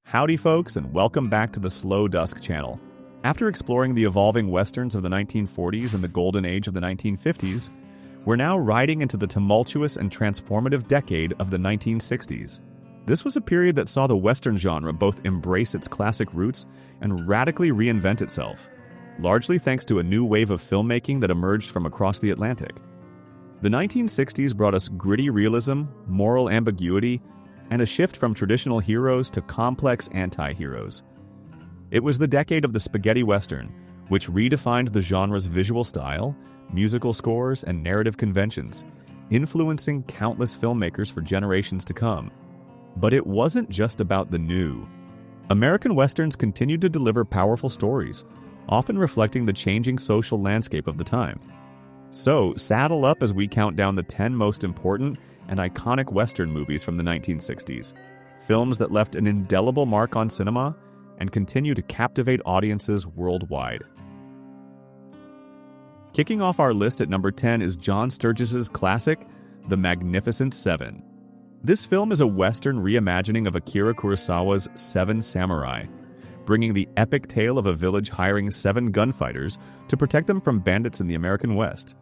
Howdy folks, and welcome back to the Slow Dusk channel. After exploring the evolving westerns of the 1940s and the golden age of the 1950s, we're now riding into the tumultuous and transformative decade of the 1960s. This was a period that saw the western genre both embrace its classic roots and radically reinvent itself, largely thanks to a new wave of filmmaking that emerged from across the Atlantic. The 1960s brought us gritty realism, moral ambiguity, and a shift from traditional heroes to complex anti-heroes. It was the decade of the spaghetti western, which redefined the genre's visual style, musical scores, and narrative conventions, influencing countless filmmakers for generations to come. But it wasn't just about the new. American westerns continued to deliver powerful stories, often reflecting the changing social landscape of the time. So, saddle up as we count down the 10 most important and iconic western movies from the 1960s, films that left an indelible mark on cinema and continue to captivate audiences worldwide. Kicking off our list at number 10 is John Sturges's classic, The Magnificent Seven. This film is a western reimagining of Akira Kurosawa's Seven Samurai, bringing the epic tale of a village hiring 7 gunfighters to protect them from bandits in the American West.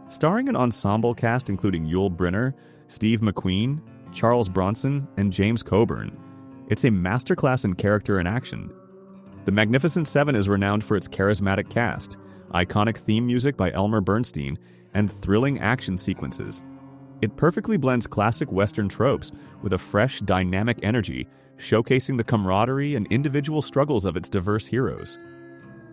Starring an ensemble cast including Yul Brynner, Steve McQueen, Charles Bronson, and James Coburn, it's a masterclass in character and action. The Magnificent Seven is renowned for its charismatic cast, iconic theme music by Elmer Bernstein, and thrilling action sequences. It perfectly blends classic Western tropes with a fresh, dynamic energy, showcasing the camaraderie and individual struggles of its diverse heroes.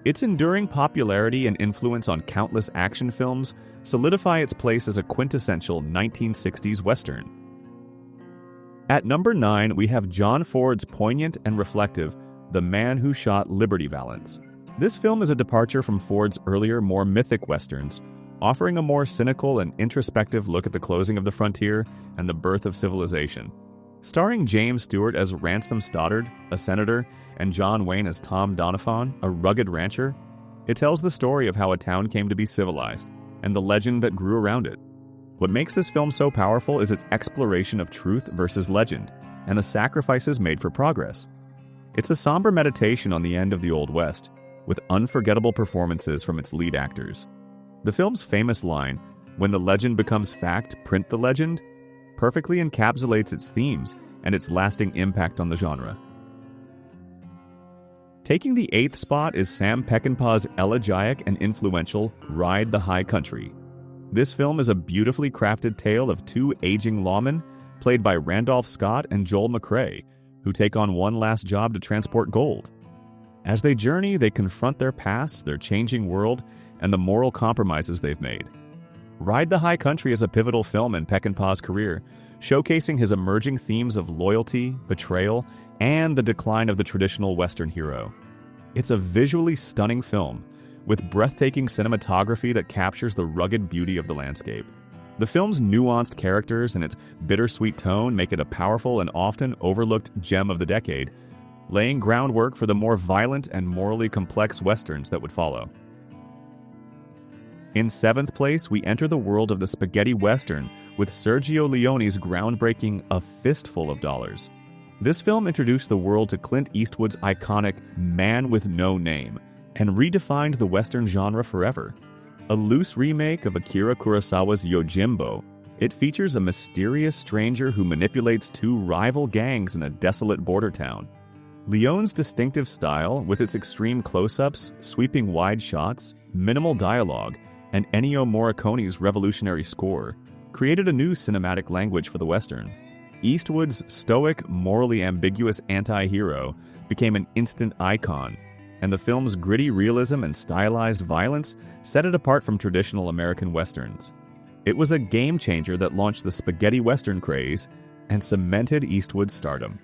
Its enduring popularity and influence on countless action films solidify its place as a quintessential 1960s Western. At number 9, we have John Ford's poignant and reflective The Man Who Shot Liberty Valance. This film is a departure from Ford's earlier, more mythic Westerns, offering a more cynical and introspective look at the closing of the frontier and the birth of civilization. Starring James Stewart as Ransom Stoddard, a senator, and John Wayne as Tom Doniphan, a rugged rancher, it tells the story of how a town came to be civilized and the legend that grew around it. What makes this film so powerful is its exploration of truth versus legend and the sacrifices made for progress. It's a somber meditation on the end of the Old West, with unforgettable performances from its lead actors. The film's famous line, "When the legend becomes fact, print the legend," perfectly encapsulates its themes and its lasting impact on the genre. Taking the 8th spot is Sam Peckinpah's elegiac and influential Ride the High Country. This film is a beautifully crafted tale of 2 aging lawmen, played by Randolph Scott and Joel McCrea, who take on one last job to transport gold. As they journey, they confront their past, their changing world, and the moral compromises they've made. Ride the High Country is a pivotal film in Peckinpah's career, showcasing his emerging themes of loyalty, betrayal, and the decline of the traditional Western hero. It's a visually stunning film, with breathtaking cinematography that captures the rugged beauty of the landscape. The film's nuanced characters and its bittersweet tone make it a powerful and often overlooked gem of the decade, laying groundwork for the more violent and morally complex westerns that would follow. In 7th place, we enter the world of the spaghetti western with Sergio Leone's groundbreaking A Fistful of Dollars. This film introduced the world to Clint Eastwood's iconic Man with No Name and redefined the western genre forever. A loose remake of Akira Kurosawa's Yojimbo, it features a mysterious stranger who manipulates 2 rival gangs in a desolate border town. Leone's distinctive style, with its extreme close-ups, sweeping wide shots, minimal dialogue, and Ennio Morricone's revolutionary score, created a new cinematic language for the Western. Eastwood's stoic, morally ambiguous anti-hero became an instant icon, and the film's gritty realism and stylized violence set it apart from traditional American Westerns. It was a game-changer that launched the spaghetti Western craze and cemented Eastwood's stardom.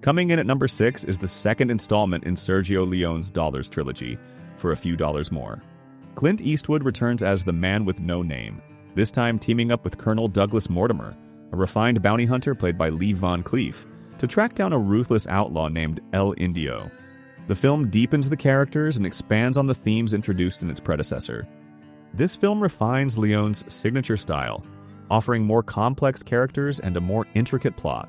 Coming in at number 6 is the second installment in Sergio Leone's Dollars trilogy, For a Few Dollars More. Clint Eastwood returns as the Man with No Name, this time teaming up with Colonel Douglas Mortimer, a refined bounty hunter played by Lee Von Cleef, to track down a ruthless outlaw named El Indio. The film deepens the characters and expands on the themes introduced in its predecessor. This film refines Leone's signature style, offering more complex characters and a more intricate plot.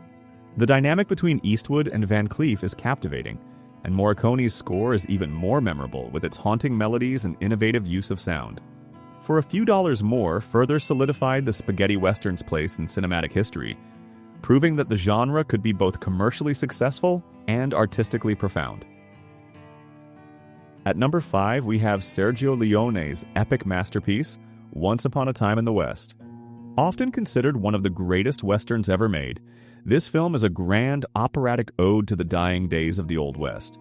The dynamic between Eastwood and Van Cleef is captivating, and Morricone's score is even more memorable with its haunting melodies and innovative use of sound. For a few dollars more, further solidified the spaghetti western's place in cinematic history, proving that the genre could be both commercially successful and artistically profound. At number 5, we have Sergio Leone's epic masterpiece, Once Upon a Time in the West. Often considered one of the greatest westerns ever made, this film is a grand operatic ode to the dying days of the Old West.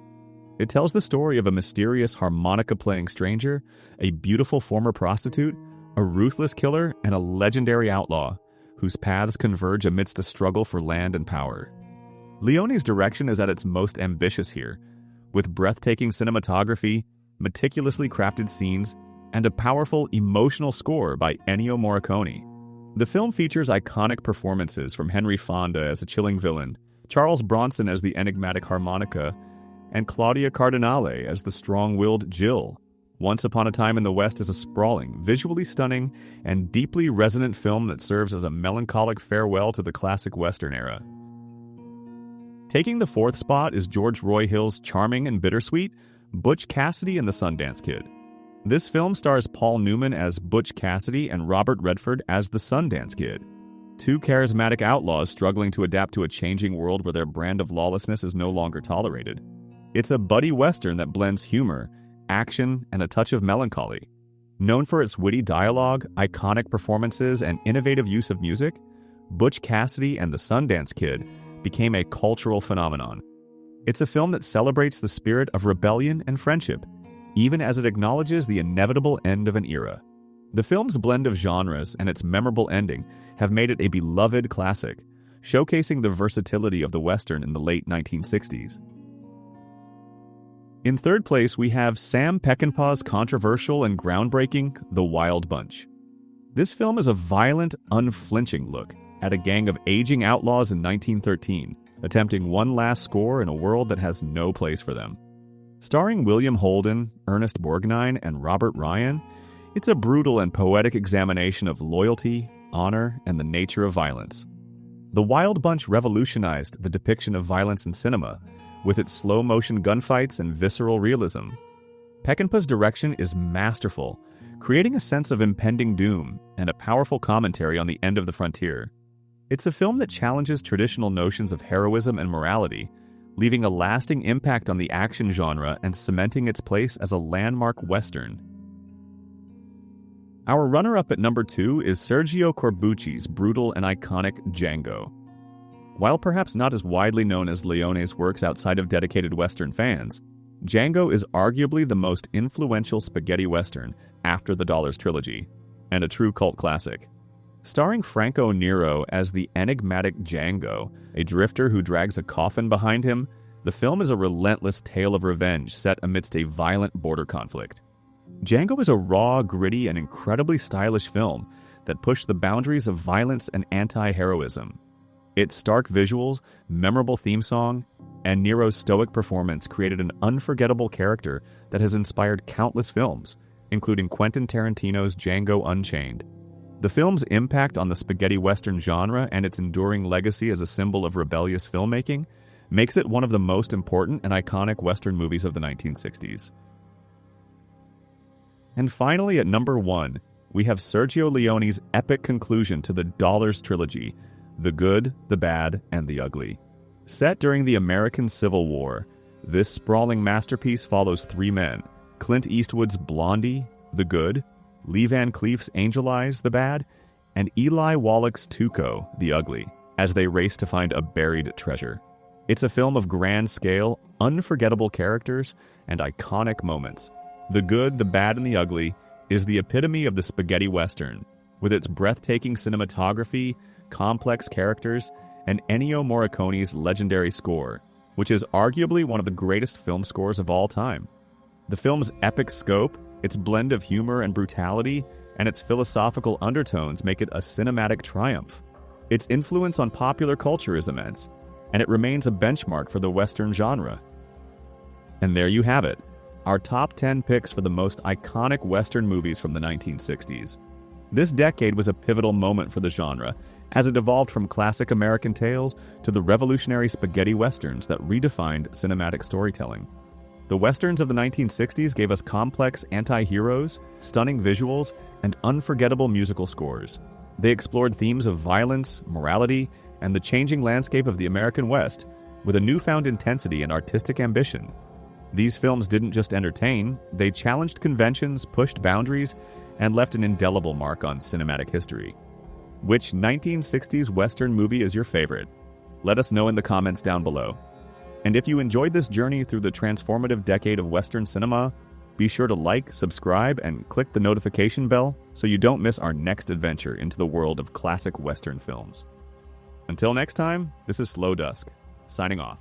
It tells the story of a mysterious harmonica-playing stranger, a beautiful former prostitute, a ruthless killer, and a legendary outlaw, whose paths converge amidst a struggle for land and power. Leone's direction is at its most ambitious here, with breathtaking cinematography, meticulously crafted scenes, and a powerful, emotional score by Ennio Morricone. The film features iconic performances from Henry Fonda as a chilling villain, Charles Bronson as the enigmatic harmonica, and Claudia Cardinale as the strong-willed Jill. Once Upon a Time in the West is a sprawling, visually stunning, and deeply resonant film that serves as a melancholic farewell to the classic Western era. Taking the 4th spot is George Roy Hill's charming and bittersweet Butch Cassidy and the Sundance Kid. This film stars Paul Newman as Butch Cassidy and Robert Redford as the Sundance Kid, two charismatic outlaws struggling to adapt to a changing world where their brand of lawlessness is no longer tolerated. It's a buddy western that blends humor, action, and a touch of melancholy. Known for its witty dialogue, iconic performances, and innovative use of music, Butch Cassidy and the Sundance Kid became a cultural phenomenon. It's a film that celebrates the spirit of rebellion and friendship, even as it acknowledges the inevitable end of an era. The film's blend of genres and its memorable ending have made it a beloved classic, showcasing the versatility of the Western in the late 1960s. In 3rd place, we have Sam Peckinpah's controversial and groundbreaking The Wild Bunch. This film is a violent, unflinching look at a gang of aging outlaws in 1913, attempting one last score in a world that has no place for them. Starring William Holden, Ernest Borgnine, and Robert Ryan, it's a brutal and poetic examination of loyalty, honor, and the nature of violence. The Wild Bunch revolutionized the depiction of violence in cinema, with its slow-motion gunfights and visceral realism. Peckinpah's direction is masterful, creating a sense of impending doom and a powerful commentary on the end of the frontier. It's a film that challenges traditional notions of heroism and morality, leaving a lasting impact on the action genre and cementing its place as a landmark Western. Our runner-up at number 2 is Sergio Corbucci's brutal and iconic Django. While perhaps not as widely known as Leone's works outside of dedicated Western fans, Django is arguably the most influential spaghetti Western after the Dollars trilogy, and a true cult classic. Starring Franco Nero as the enigmatic Django, a drifter who drags a coffin behind him, the film is a relentless tale of revenge set amidst a violent border conflict. Django is a raw, gritty, and incredibly stylish film that pushed the boundaries of violence and anti-heroism. Its stark visuals, memorable theme song, and Nero's stoic performance created an unforgettable character that has inspired countless films, including Quentin Tarantino's Django Unchained. The film's impact on the spaghetti western genre and its enduring legacy as a symbol of rebellious filmmaking makes it one of the most important and iconic Western movies of the 1960s. And finally, at number 1, we have Sergio Leone's epic conclusion to the Dollars trilogy, The Good, the Bad, and the Ugly. Set during the American Civil War, this sprawling masterpiece follows 3 men: Clint Eastwood's Blondie, the Good, Lee Van Cleef's Angel Eyes, the Bad, and Eli Wallach's Tuco, the Ugly, as they race to find a buried treasure. It's a film of grand scale, unforgettable characters, and iconic moments. The Good, the Bad, and the Ugly is the epitome of the spaghetti western, with its breathtaking cinematography, complex characters, and Ennio Morricone's legendary score, which is arguably one of the greatest film scores of all time. The film's epic scope, its blend of humor and brutality, and its philosophical undertones make it a cinematic triumph. Its influence on popular culture is immense, and it remains a benchmark for the Western genre. And there you have it, our top 10 picks for the most iconic Western movies from the 1960s. This decade was a pivotal moment for the genre, as it evolved from classic American tales to the revolutionary spaghetti westerns that redefined cinematic storytelling. The westerns of the 1960s gave us complex anti-heroes, stunning visuals, and unforgettable musical scores. They explored themes of violence, morality, and the changing landscape of the American West, with a newfound intensity and artistic ambition. These films didn't just entertain, they challenged conventions, pushed boundaries, and left an indelible mark on cinematic history. Which 1960s Western movie is your favorite? Let us know in the comments down below. And if you enjoyed this journey through the transformative decade of Western cinema, be sure to like, subscribe, and click the notification bell so you don't miss our next adventure into the world of classic Western films. Until next time, this is Slow Dusk, signing off.